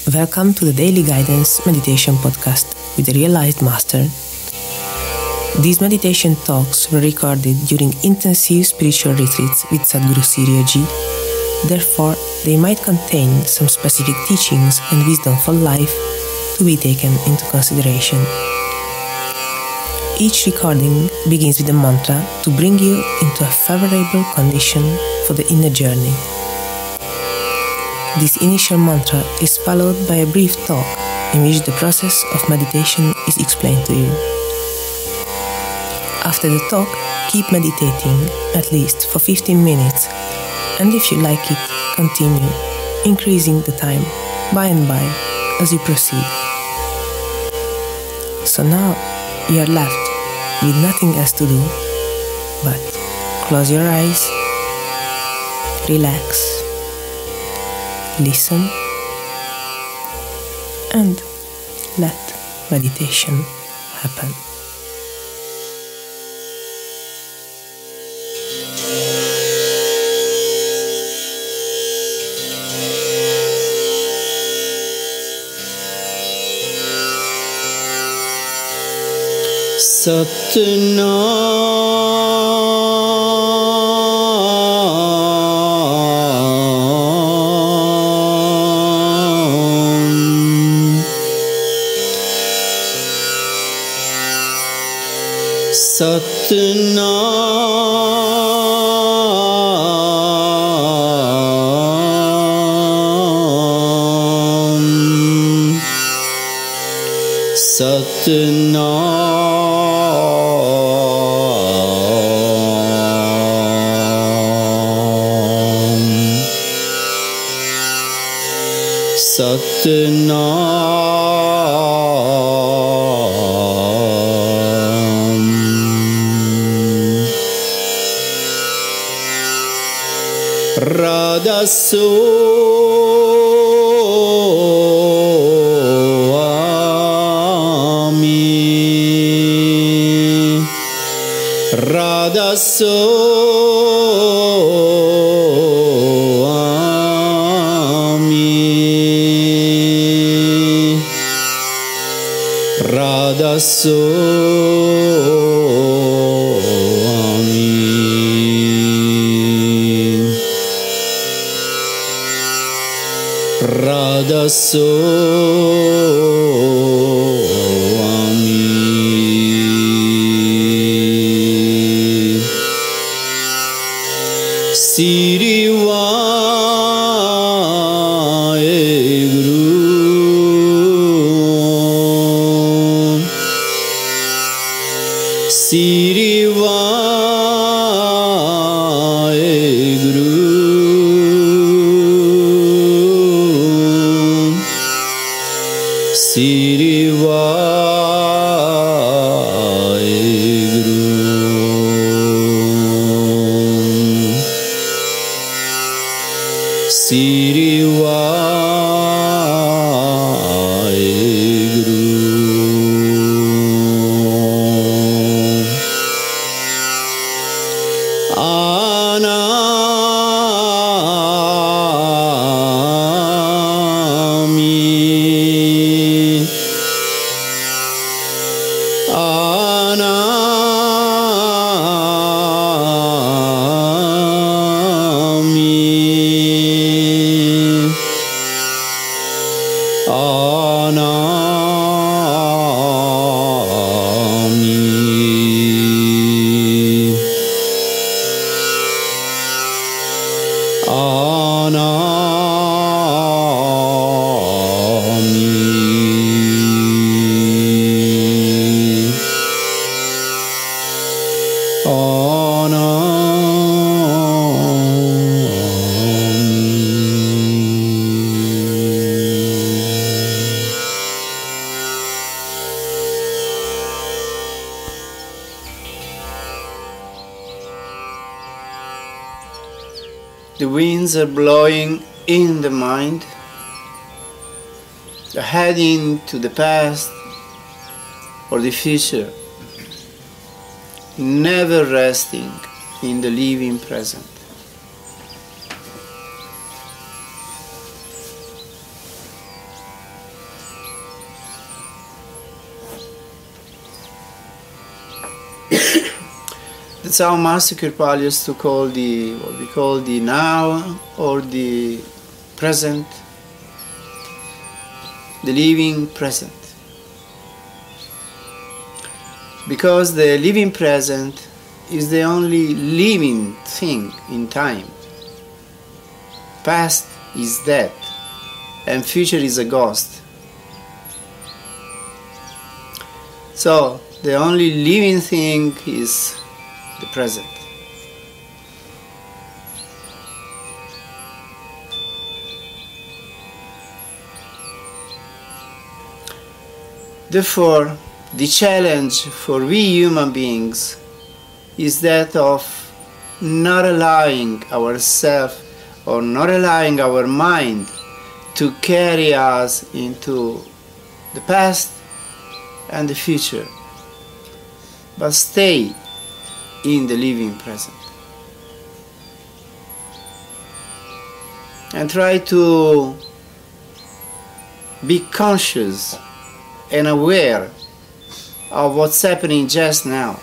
Welcome to the Daily Guidance Meditation Podcast with the Realized Master. These meditation talks were recorded during intensive spiritual retreats with Satguru Sirio Ji. Therefore, they might contain some specific teachings and wisdom for life to be taken into consideration. Each recording begins with a mantra to bring you into a favorable condition for the inner journey. This initial mantra is followed by a brief talk in which the process of meditation is explained to you. After the talk, keep meditating at least for 15 minutes, and if you like it, continue increasing the time by and by as you proceed. So now you are left with nothing else to do but close your eyes, relax, listen, and let meditation happen. The winds are blowing in the mind, heading to the past or the future, never resting in the living present. That's how Master Kirpal used to call what we call the now, or the present, the living present. Because the living present is the only living thing in time. Past is dead, and future is a ghost. So the only living thing is the present. Therefore, the challenge for we human beings is that of not allowing ourselves or not allowing our mind to carry us into the past and the future, but stay in the living present and try to be conscious and aware of what's happening just now.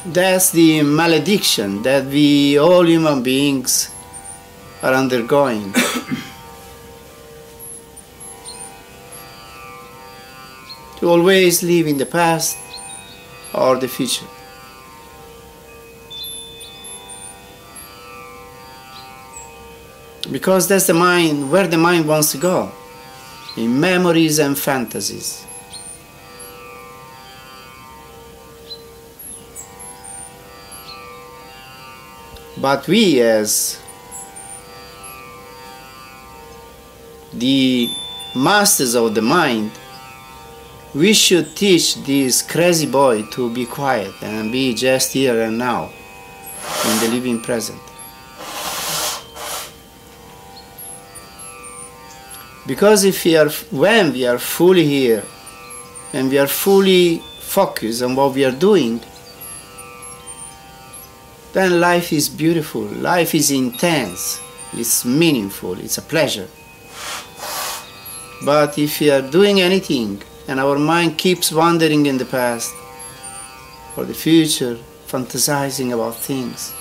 That's the malediction that we all human beings are undergoing. To always live in the past or the future. Because that's the mind, where the mind wants to go, in memories and fantasies. But we, as the masters of the mind, we should teach this crazy boy to be quiet and be just here and now, in the living present. Because when we are fully here and we are fully focused on what we are doing, then life is beautiful, life is intense, it's meaningful, it's a pleasure. But if we are doing anything and our mind keeps wandering in the past or the future, fantasizing about things,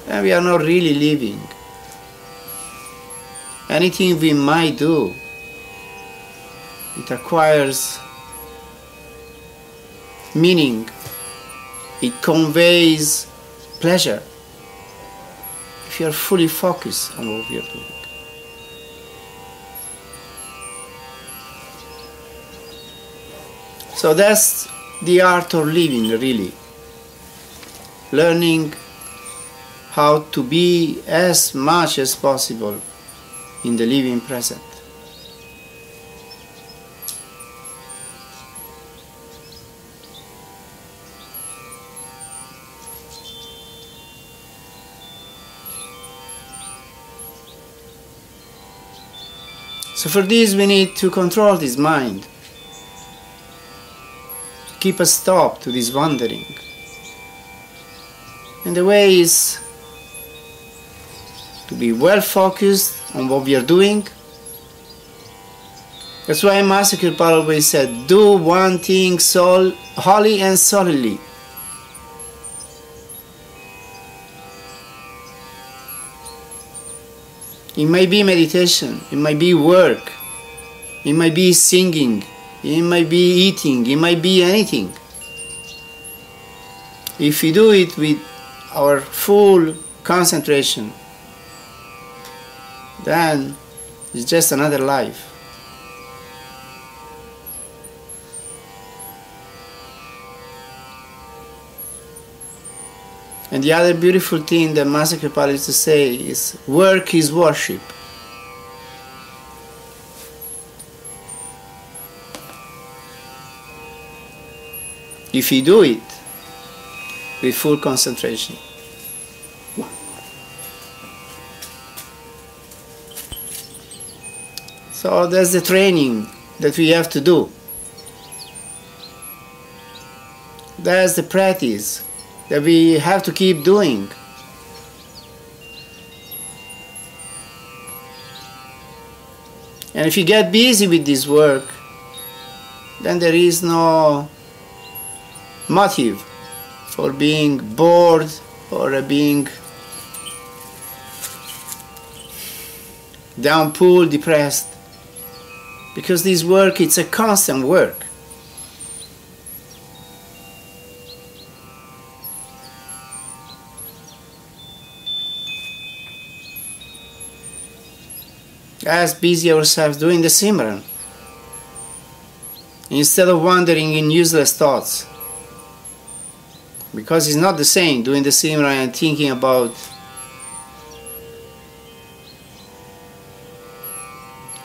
then we are not really living. Anything we might do, it acquires meaning, it conveys pleasure if you are fully focused on what we are doing. So that's the art of living, really. Learning how to be as much as possible in the living present. So for this we need to control this mind, keep a stop to this wandering. And the way is to be well focused on what we are doing. That's why Master Kirpal always said, do one thing wholly and solely. It might be meditation, it might be work, it might be singing, it might be eating, it might be anything. If we do it with our full concentration, then it's just another life. And the other beautiful thing that Master Kirpal used to say is, work is worship. If you do it with full concentration. So that's the training that we have to do. That's the practice that we have to keep doing. And if you get busy with this work, then there is no motive for being bored or being downpulled, depressed, because this work, it's a constant work. As busy ourselves doing the Simran, instead of wandering in useless thoughts, because it's not the same doing the Simran and thinking about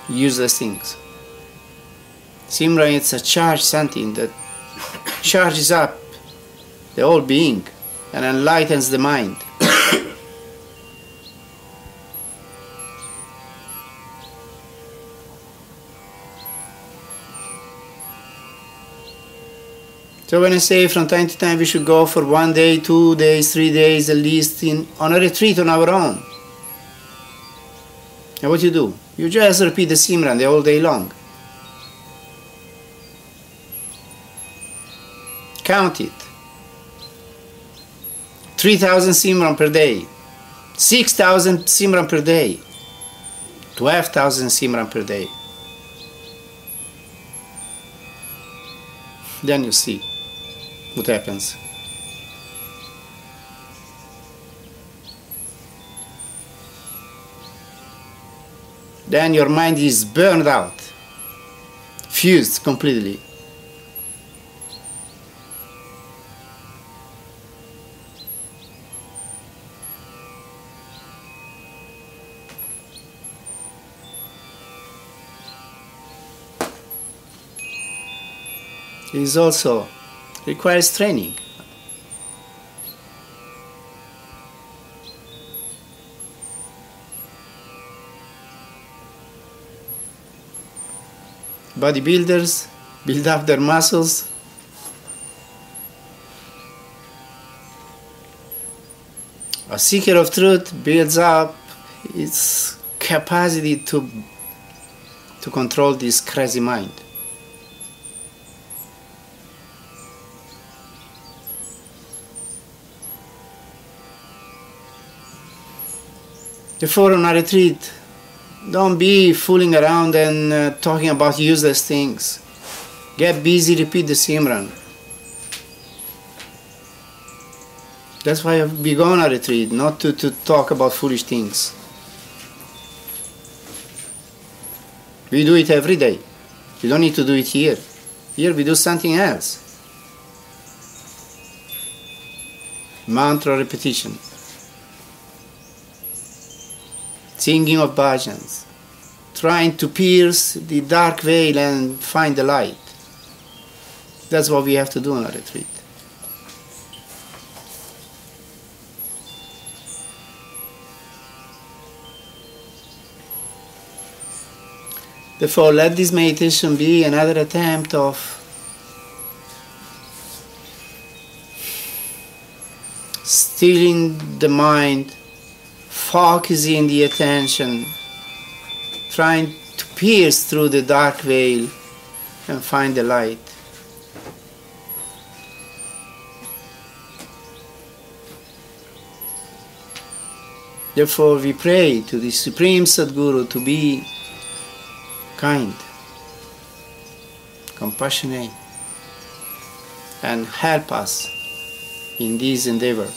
useless things. Simran, it's a charged something that charges up the whole being and enlightens the mind. So when I say from time to time we should go for 1 day, 2 days, 3 days at least on a retreat on our own. And what you do? You just repeat the Simran the whole day long. Count it. 3,000 Simran per day, 6,000 Simran per day, 12,000 Simran per day. Then you see what happens. Then your mind is burned out, fused completely. It also requires training. Bodybuilders build up their muscles. A seeker of truth builds up its capacity to control this crazy mind. Therefore, on a retreat, don't be fooling around and talking about useless things. Get busy, repeat the Simran. That's why we go on a retreat, not to talk about foolish things. We do it every day. You don't need to do it here. Here we do something else. Mantra repetition. Singing of bhajans, trying to pierce the dark veil and find the light. That's what we have to do on a retreat. Therefore, let this meditation be another attempt of stilling the mind, focusing the attention, trying to pierce through the dark veil and find the light. Therefore, we pray to the Supreme Sadguru to be kind, compassionate, and help us in this endeavor.